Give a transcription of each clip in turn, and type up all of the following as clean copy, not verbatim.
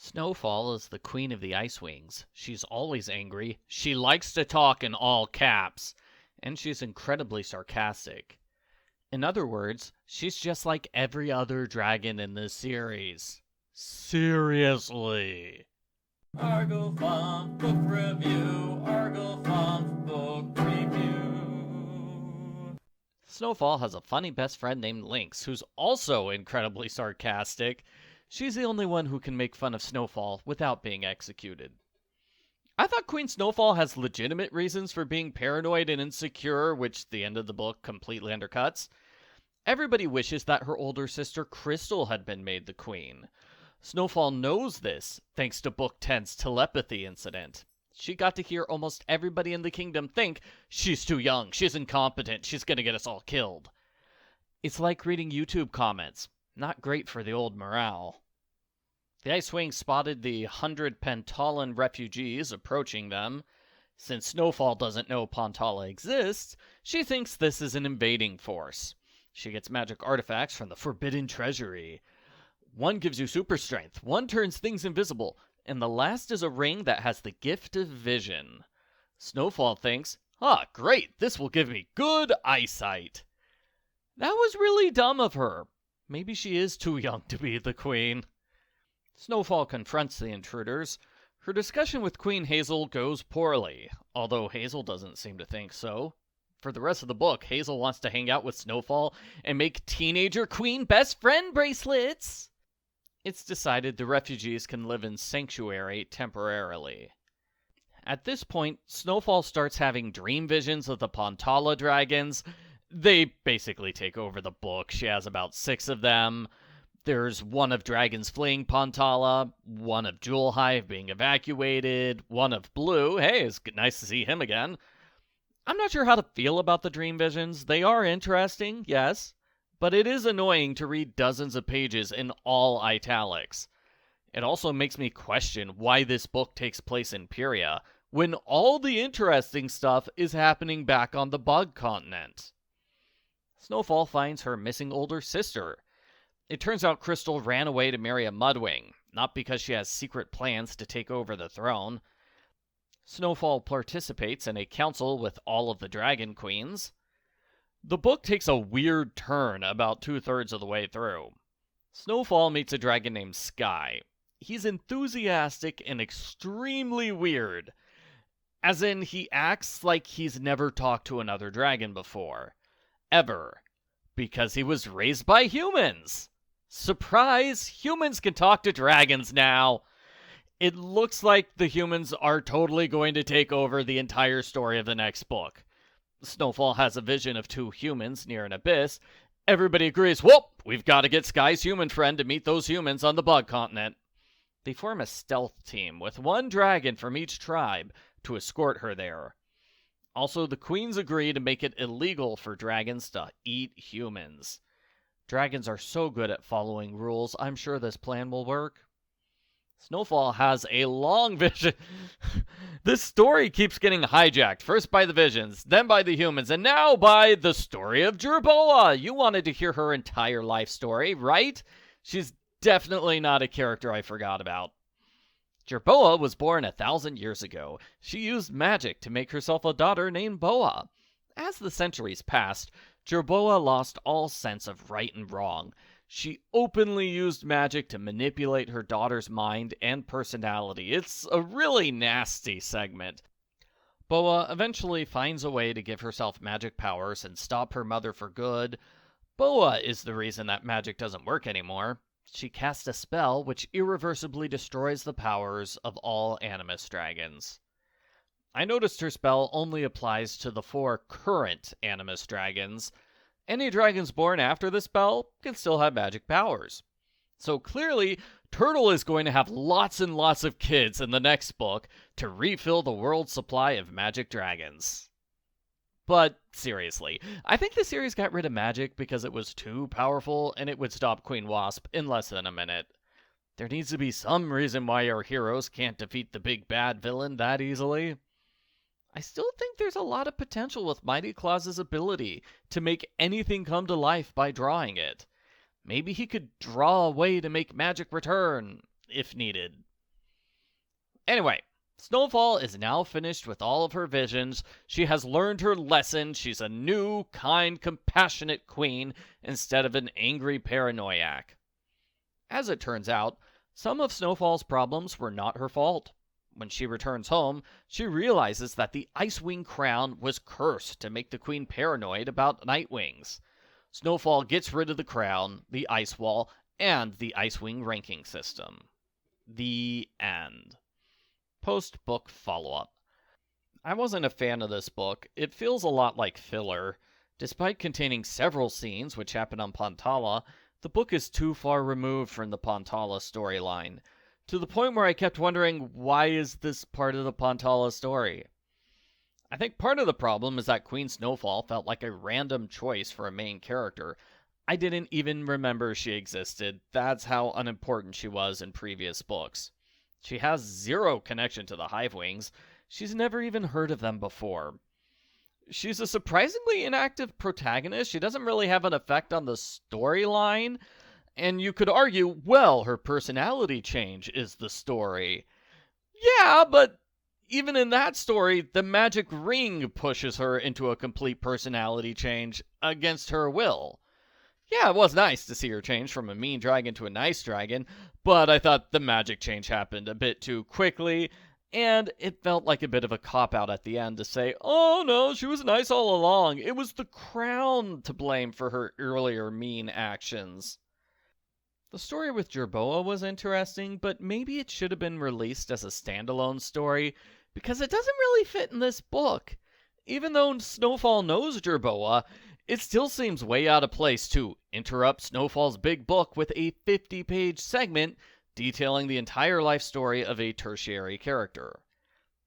Snowfall is the queen of the IceWings. She's always angry. She likes to talk in all caps. And she's incredibly sarcastic. In other words, she's just like every other dragon in this series. Seriously. Argofunk Book Review, Argofunk Book Review. Snowfall has a funny best friend named Lynx, who's also incredibly sarcastic. She's the only one who can make fun of Snowfall without being executed. I thought Queen Snowfall has legitimate reasons for being paranoid and insecure, which the end of the book completely undercuts. Everybody wishes that her older sister Crystal had been made the queen. Snowfall knows this, thanks to Book 10's telepathy incident. She got to hear almost everybody in the kingdom think, she's too young, she's incompetent, she's gonna get us all killed. It's like reading YouTube comments. Not great for the old morale. The IceWings spotted the 100 Pantalan refugees approaching them. Since Snowfall doesn't know Pantala exists, she thinks this is an invading force. She gets magic artifacts from the Forbidden Treasury. One gives you super strength, one turns things invisible, and the last is a ring that has the gift of vision. Snowfall thinks, great, this will give me good eyesight. That was really dumb of her. Maybe she is too young to be the queen. Snowfall confronts the intruders. Her discussion with Queen Hazel goes poorly, although Hazel doesn't seem to think so. For the rest of the book, Hazel wants to hang out with Snowfall and make teenager queen best friend bracelets. It's decided the refugees can live in Sanctuary temporarily. At this point, Snowfall starts having dream visions of the Pantala dragons. They basically take over the book. She has about 6 of them. There's one of dragons fleeing Pantala, one of Jewel Hive being evacuated, one of Blue. Hey, it's nice to see him again. I'm not sure how to feel about the dream visions. They are interesting, yes, but it is annoying to read dozens of pages in all italics. It also makes me question why this book takes place in Pyria, when all the interesting stuff is happening back on the Bug Continent. Snowfall finds her missing older sister. It turns out Crystal ran away to marry a Mudwing, not because she has secret plans to take over the throne. Snowfall participates in a council with all of the dragon queens. The book takes a weird turn about 2/3 of the way through. Snowfall meets a dragon named Sky. He's enthusiastic and extremely weird. As in, he acts like he's never talked to another dragon before. Ever. Because he was raised by humans. Surprise! Humans can talk to dragons now! It looks like the humans are totally going to take over the entire story of the next book. Snowfall has a vision of 2 humans near an abyss. Everybody agrees, whoop, we've got to get Sky's human friend to meet those humans on the Bug Continent. They form a stealth team with 1 dragon from each tribe to escort her there. Also, the queens agree to make it illegal for dragons to eat humans. Dragons are so good at following rules, I'm sure this plan will work. Snowfall has a long vision. This story keeps getting hijacked, first by the visions, then by the humans, and now by the story of Jerboa. You wanted to hear her entire life story, right? She's definitely not a character I forgot about. Jerboa was born 1,000 years ago. She used magic to make herself a daughter named Boa. As the centuries passed, Jerboa lost all sense of right and wrong. She openly used magic to manipulate her daughter's mind and personality. It's a really nasty segment. Boa eventually finds a way to give herself magic powers and stop her mother for good. Boa is the reason that magic doesn't work anymore. She casts a spell which irreversibly destroys the powers of all Animus dragons. I noticed her spell only applies to the 4 current Animus dragons. Any dragons born after the spell can still have magic powers. So clearly, Turtle is going to have lots and lots of kids in the next book to refill the world's supply of magic dragons. But seriously, I think the series got rid of magic because it was too powerful and it would stop Queen Wasp in less than a minute. There needs to be some reason why our heroes can't defeat the big bad villain that easily. I still think there's a lot of potential with Mighty Claus's ability to make anything come to life by drawing it. Maybe he could draw a way to make magic return, if needed. Anyway, Snowfall is now finished with all of her visions. She has learned her lesson. She's a new, kind, compassionate queen instead of an angry paranoiac. As it turns out, some of Snowfall's problems were not her fault. When she returns home, she realizes that the IceWing crown was cursed to make the queen paranoid about IceWings. Snowfall gets rid of the crown, the ice wall, and the IceWing ranking system. The end. Post-book follow-up. I wasn't a fan of this book. It feels a lot like filler. Despite containing several scenes which happen on Pantala, the book is too far removed from the Pantala storyline, to the point where I kept wondering, why is this part of the Pantala story? I think part of the problem is that Queen Snowfall felt like a random choice for a main character. I didn't even remember she existed. That's how unimportant she was in previous books. She has zero connection to the IceWings. She's never even heard of them before. She's a surprisingly inactive protagonist. She doesn't really have an effect on the storyline. And you could argue, well, her personality change is the story. Yeah, but even in that story, the magic ring pushes her into a complete personality change against her will. Yeah, it was nice to see her change from a mean dragon to a nice dragon, but I thought the magic change happened a bit too quickly, and it felt like a bit of a cop-out at the end to say, oh no, she was nice all along. It was the crown to blame for her earlier mean actions. The story with Jerboa was interesting, but maybe it should have been released as a standalone story, because it doesn't really fit in this book. Even though Snowfall knows Jerboa, it still seems way out of place to interrupt Snowfall's big book with a 50-page segment detailing the entire life story of a tertiary character.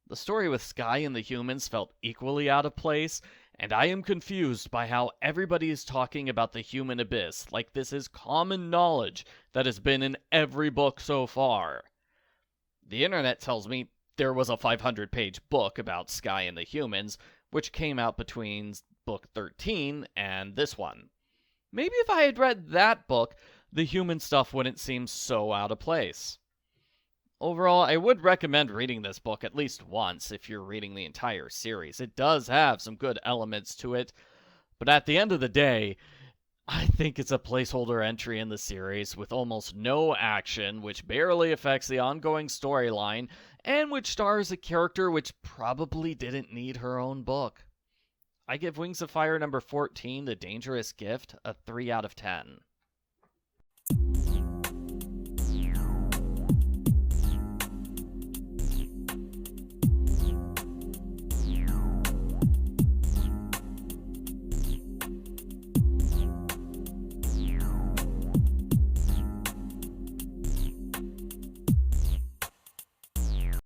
The story with Sky and the humans felt equally out of place, and I am confused by how everybody is talking about the human abyss like this is common knowledge that has been in every book so far. The internet tells me there was a 500-page book about Sky and the humans, which came out between book 13 and this one. Maybe if I had read that book, the human stuff wouldn't seem so out of place. Overall, I would recommend reading this book at least once if you're reading the entire series. It does have some good elements to it, but at the end of the day, I think it's a placeholder entry in the series with almost no action, which barely affects the ongoing storyline, and which stars a character which probably didn't need her own book. I give Wings of Fire number 14, The Dangerous Gift, a 3 out of 10.